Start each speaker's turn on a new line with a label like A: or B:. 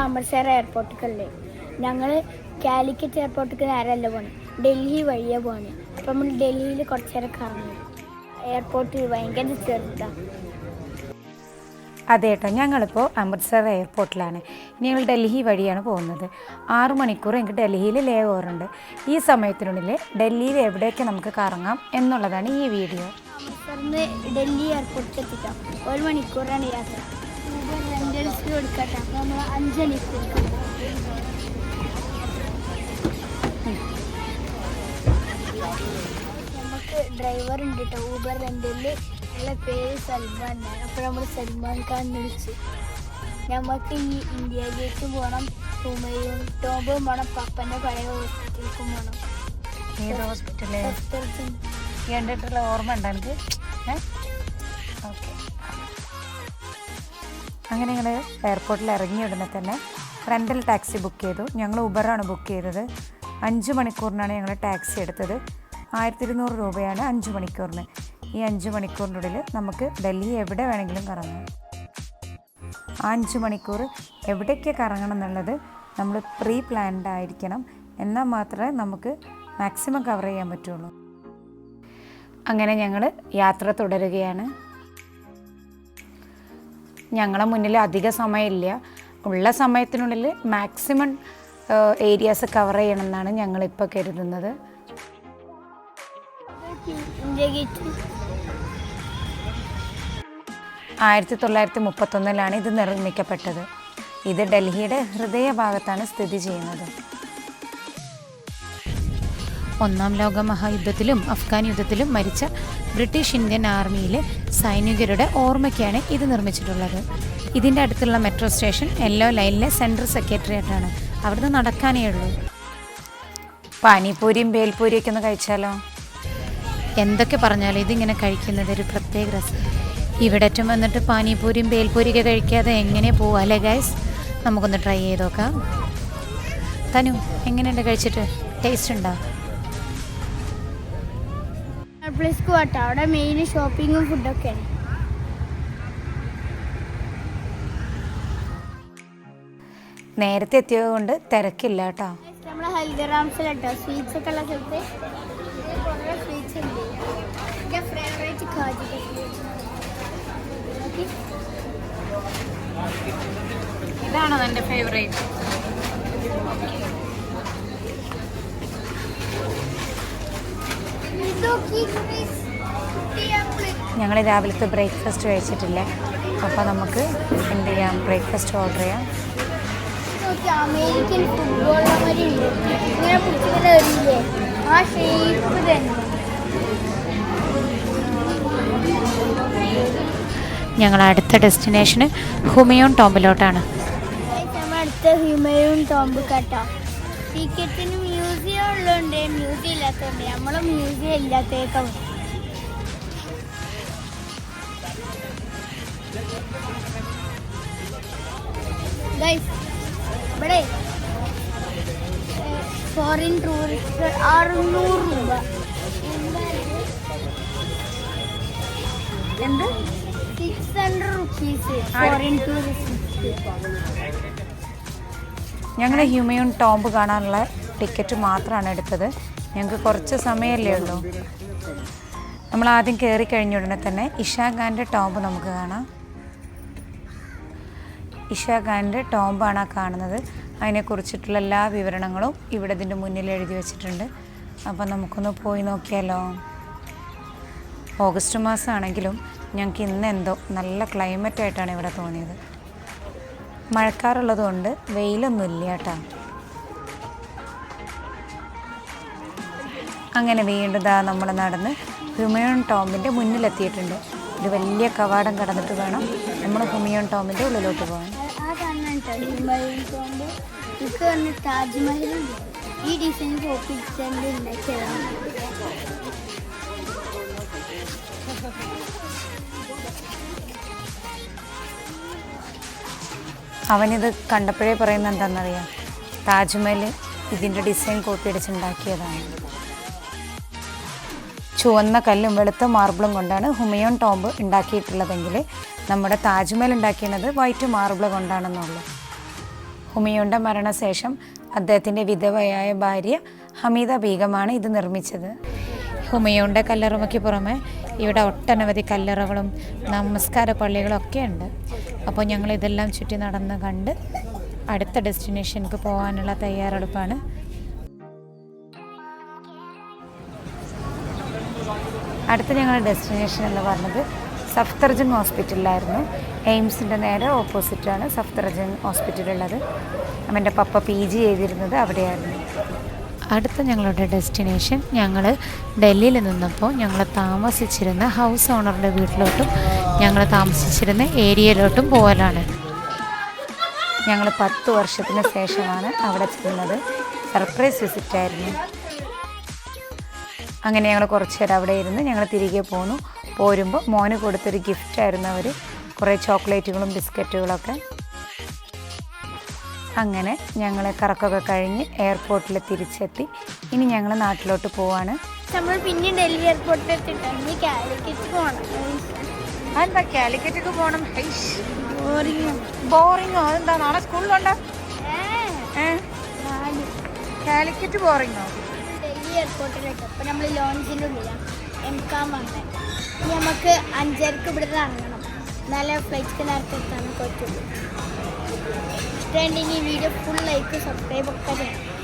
A: അമൃത്സർ എയർപോർട്ടിക്കല്ലേ. ഞങ്ങൾ കാലിക്കറ്റ് എയർപോർട്ടിക്ക് നേരമല്ല പോണേ, ഡൽഹി വഴിയാണ് പോണേ. അപ്പം നമ്മൾ ഡൽഹിയിൽ കുറച്ച് നേരം കറങ്ങി. എയർപോർട്ട് ഭയങ്കര ചെറുതാണ്.
B: അതെ കേട്ടോ, ഞങ്ങളിപ്പോൾ അമൃത്സർ എയർപോർട്ടിലാണ്. ഇനി ഞങ്ങൾ ഡൽഹി വഴിയാണ് പോകുന്നത്. 6 മണിക്കൂർ എനിക്ക് ഡൽഹിയിൽ ലേ ഓവറുണ്ട്. ഈ സമയത്തിനുള്ളിൽ ഡൽഹിയിൽ എവിടെയൊക്കെ നമുക്ക് കറങ്ങാം എന്നുള്ളതാണ് ഈ വീഡിയോ.
A: അമൃത്സറിന് ഡൽഹി എയർപോർട്ടിൽ എത്തിക്കാം. 1 മണിക്കൂറാണ് യാത്ര. റെൻ്റൽസ് കൊടുക്കട്ടെ. അപ്പോൾ നമ്മൾ 5 മണിക്കൂർ. നമുക്ക് ഡ്രൈവർ ഉണ്ട് കേട്ടോ, ഊബർ റെൻ്റലിൽ. ഉള്ള പേര് സൽമാൻ. അപ്പോൾ നമ്മൾ സൽമാൻ ഖാൻ വിളിച്ചു. നമുക്ക് ഈ ഇന്ത്യ ഗേറ്റും പോകണം, ഹുമയൂൺ ടോംബും പോകണം, പപ്പൻ്റെ പഴയ ഹോസ്പിറ്റലിലേക്കും പോകണം.
B: ഏത് ഹോസ്പിറ്റല് കണ്ടിട്ടുള്ള ഓർമ്മ ഉണ്ടോ എനിക്ക്? ഓക്കെ. അങ്ങനെ ഞങ്ങൾ എയർപോർട്ടിൽ ഇറങ്ങിയ ഉടനെ തന്നെ റെൻ്റൽ ടാക്സി ബുക്ക് ചെയ്തു. ഞങ്ങൾ ഊബറാണ് ബുക്ക് ചെയ്തത്. 5 മണിക്കൂറിനാണ് ഞങ്ങൾ ടാക്സി എടുത്തത്. 1200 രൂപയാണ് 5 മണിക്കൂറിന്. ഈ 5 മണിക്കൂറിനുള്ളിൽ നമുക്ക് ഡൽഹി എവിടെ വേണമെങ്കിലും കറങ്ങാം. 5 മണിക്കൂർ എവിടേക്ക് കറങ്ങണം എന്നുള്ളത് നമ്മൾ പ്രീ പ്ലാൻഡ് ആയിരിക്കണം. എന്നാൽ മാത്രമേ നമുക്ക് മാക്സിമം കവർ ചെയ്യാൻ പറ്റുള്ളൂ. അങ്ങനെ ഞങ്ങൾ യാത്ര തുടരുകയാണ്. ഞങ്ങളെ മുന്നിൽ അധിക സമയമില്ല. ഉള്ള സമയത്തിനുള്ളിൽ മാക്സിമം ഏരിയാസ് കവർ ചെയ്യണം എന്നാണ് ഞങ്ങളിപ്പോൾ കരുതുന്നത്. 1931 ഇത് നിർമ്മിക്കപ്പെട്ടത്. ഇത് ഡൽഹിയുടെ ഹൃദയഭാഗത്താണ് സ്ഥിതി ചെയ്യുന്നത്. 1-ാം ലോക മഹായുദ്ധത്തിലും അഫ്ഗാൻ യുദ്ധത്തിലും മരിച്ച ബ്രിട്ടീഷ് ഇന്ത്യൻ ആർമിയിലെ സൈനികരുടെ ഓർമ്മയ്ക്കാണ് ഇത് നിർമ്മിച്ചിട്ടുള്ളത്. ഇതിൻ്റെ അടുത്തുള്ള മെട്രോ സ്റ്റേഷൻ യെല്ലോ ലൈനിലെ സെൻട്രൽ സെക്രട്ടേറിയറ്റാണ്. അവിടുന്ന് നടക്കാനേ ഉള്ളൂ. പാനിപൂരിയും ഭേൽപൂരിയൊക്കെ ഒന്ന് കഴിച്ചാലോ? എന്തൊക്കെ പറഞ്ഞാലും ഇതിങ്ങനെ കഴിക്കുന്നത് ഒരു പ്രത്യേക രസം. ഇവിടെ ഏറ്റവും വന്നിട്ട് പാനിപൂരിയും ഭേൽപൂരിയൊക്കെ കഴിക്കാതെ എങ്ങനെ പോവുക അല്ലേ ഗൈസ്? നമുക്കൊന്ന് ട്രൈ ചെയ്ത് നോക്കാം. തനു, എങ്ങനെയുണ്ട് കഴിച്ചിട്ട്? ടേസ്റ്റ് ഉണ്ടോ?
A: അവിടെ മെയിൻ ഷോപ്പിങ്ങും ഫുഡൊക്കെയാണ്.
B: നേരത്തെ എത്തിയത് കൊണ്ട് തിരക്കില്ല കേട്ടോ.
A: നമ്മൾ ഹൽദിറാംസിലാട്ടോ സ്വീറ്റ്സ് ഒക്കെ ഉള്ള സ്ഥലത്ത് കുറേ സ്വീറ്റ്സ് ഉണ്ട്. എൻ്റെ ഫേവറേറ്റ് കാജു കട്ട്ലി.
B: ഇതാണോ എൻ്റെ ഫേവറേറ്റ്? ഞങ്ങൾ രാവിലത്തെ ബ്രേക്ക്ഫാസ്റ്റ് കഴിച്ചിട്ടില്ല. അപ്പോൾ നമുക്ക് എന്ത് ചെയ്യാം, ബ്രേക്ക്ഫാസ്റ്റ് ഓർഡർ ചെയ്യാം.
A: അമേരിക്കൻ ഫുട്ബോളർമാരുണ്ട്, ഇങ്ങനെ പിടിച്ചിങ്ങനെ വരില്ലേ, ആ ഷേപ്പ് തന്നെ.
B: ഞങ്ങൾ അടുത്ത ഡെസ്റ്റിനേഷന് ഹുമയൂൺ ടോംബിലോട്ടാണ്.
A: നമ്മൾ അടുത്ത ഹുമയൂൺ ടോംബ് കേട്ടോ. ടിക്കറ്റിന് മ്യൂസിയം ഉള്ളതുകൊണ്ട് മ്യൂസിയം ഇല്ലാത്തതുകൊണ്ട് നമ്മൾ മ്യൂസിയം ഇല്ലാത്തേക്കാ. ഇവിടെ ഫോറിൻ ടൂറിസ്റ്റ് 600 രൂപ.
B: എന്ത്
A: 600 റുപ്പീസ് ഫോറിൻ ടൂറിസ്റ്റ്.
B: ഞങ്ങൾ ഹ്യൂമയൂൺ ടോംബ് കാണാനുള്ള ടിക്കറ്റ് മാത്രമാണ് എടുത്തത്. ഞങ്ങൾക്ക് കുറച്ച് സമയമല്ലേ ഉള്ളൂ. നമ്മൾ ആദ്യം കയറി കഴിഞ്ഞ ഉടനെ തന്നെ ഇഷാ ഖാൻ്റെ ടോംബ് നമുക്ക് കാണാം. ഇഷാ ഖാൻ്റെ ടോംബാണ് ആ കാണുന്നത്. അതിനെക്കുറിച്ചിട്ടുള്ള എല്ലാ വിവരണങ്ങളും ഇവിടെ ഇതിൻ്റെ മുന്നിൽ എഴുതി വെച്ചിട്ടുണ്ട്. അപ്പം നമുക്കൊന്ന് പോയി നോക്കിയാലോ? ഓഗസ്റ്റ് മാസമാണെങ്കിലും ഞങ്ങൾക്ക് ഇന്ന് എന്തോ നല്ല ക്ലൈമറ്റായിട്ടാണ് ഇവിടെ തോന്നിയത്. മഴക്കാറുള്ളത് കൊണ്ട് വെയിലൊന്നുമില്ല കേട്ടോ. അങ്ങനെ വീണ്ടും നമ്മൾ നടന്ന് ഹുമയൂൺ ടോംബിൻ്റെ മുന്നിലെത്തിയിട്ടുണ്ട്. ഒരു വലിയ കവാടം കടന്നിട്ട് വേണം നമ്മൾ ഹുമയൂൺ ടോംബിൻ്റെ ഉള്ളിലോട്ട് പോകാൻ.
A: താജ്മഹൽ ഈ ഡിസൈൻ കോപ്പി ഉണ്ടാക്കിയതാണ്.
B: അവനിത് കണ്ടപ്പോഴേ പറയുന്നത് എന്താണെന്നറിയാം, താജ്മഹൽ ഇതിൻ്റെ ഡിസൈൻ കോപ്പി അടിച്ചുണ്ടാക്കിയതാണ്. ചുവന്ന കല്ലും വെളുത്ത മാർബിളും കൊണ്ടാണ് ഹുമയൂൺ ടോംബ് ഉണ്ടാക്കിയിട്ടുള്ളതെങ്കിൽ നമ്മുടെ താജ്മഹൽ ഉണ്ടാക്കിയത് വൈറ്റ് മാർബിൾ കൊണ്ടാണെന്നുള്ളൂ. ഹുമയൂണിൻ്റെ മരണശേഷം അദ്ദേഹത്തിൻ്റെ വിധവയായ ഭാര്യ ഹമീദ ബീഗമാണ് ഇത് നിർമ്മിച്ചത്. ഹുമയൂണിൻ്റെ കല്ലറയ്ക്ക് പുറമെ ഇവിടെ ഒട്ടനവധി കല്ലറകളും നമസ്കാര പള്ളികളും ഒക്കെ ഉണ്ട്. അപ്പോൾ ഞങ്ങൾ ഇതെല്ലാം ചുറ്റി നടന്ന് കണ്ട് അടുത്ത ഡെസ്റ്റിനേഷനിലേക്ക് പോകാനുള്ള തയ്യാറെടുപ്പാണ്. അടുത്ത ഞങ്ങളുടെ ഡെസ്റ്റിനേഷൻ എന്ന് പറഞ്ഞത് സഫ്ദർജംഗ് ഹോസ്പിറ്റലിലായിരുന്നു. എയിംസിൻ്റെ നേരെ ഓപ്പോസിറ്റാണ് സഫ്ദർജംഗ് ഹോസ്പിറ്റലുള്ളത്. എൻ്റെ പപ്പ PG ചെയ്തിരുന്നത് അവിടെയായിരുന്നു. അടുത്ത ഞങ്ങളുടെ ഡെസ്റ്റിനേഷൻ ഞങ്ങൾ ഡൽഹിയിൽ നിന്നപ്പോൾ ഞങ്ങൾ താമസിച്ചിരുന്ന ഹൗസ് ഓണറുടെ വീട്ടിലോട്ടും ഞങ്ങൾ താമസിച്ചിരുന്ന ഏരിയയിലോട്ടും പോകലാണ്. ഞങ്ങൾ 10 വർഷത്തിന് ശേഷമാണ് അവിടെ ചെന്നത്. സർപ്രൈസ് വിസിറ്റായിരുന്നു. അങ്ങനെ ഞങ്ങൾ കുറച്ച് നേരം അവിടെ ഇരുന്ന് ഞങ്ങൾ തിരികെ പോന്നു. പോരുമ്പോൾ മോന് കൊടുത്തൊരു ഗിഫ്റ്റായിരുന്നു അവർ, കുറേ ചോക്ലേറ്റുകളും ബിസ്ക്കറ്റുകളൊക്കെ. അങ്ങനെ ഞങ്ങൾ കറക്കമൊക്കെ കഴിഞ്ഞ് എയർപോർട്ടിൽ തിരിച്ചെത്തി. ഇനി ഞങ്ങൾ നാട്ടിലോട്ട് പോവാണ്.
A: നമ്മൾ പിന്നെ ഡൽഹി എയർപോർട്ടിൽ എത്തിയിട്ട് കാലിക്കറ്റ് പോകണം.
B: അതെന്താ കാലിക്കറ്റൊക്കെ പോകണം? ബോറിങ്ങോ? അതെന്താ നാളെ സ്കൂളിലുണ്ടോ? കാലിക്കറ്റ് ബോറിങ്ങോ?
A: ഡൽഹി എയർപോർട്ടിലോട്ട് അപ്പോൾ നമ്മൾ ലോഞ്ചിൻ്റെ ഉള്ളിലാണ് എംകാം വന്നത്. ഇനി നമുക്ക് 5:30 ഇവിടെ ഇറങ്ങണം, എന്നാലേ ഫ്ലൈറ്റ് നേരത്തെ എത്താൻ പറ്റുള്ളൂ. ഇഷ്ടമുണ്ടെങ്കിൽ ഈ വീഡിയോ ഫുൾ ലൈക്ക് സബ്സ്ക്രൈബ് ഒക്കെ ചെയ്യണം.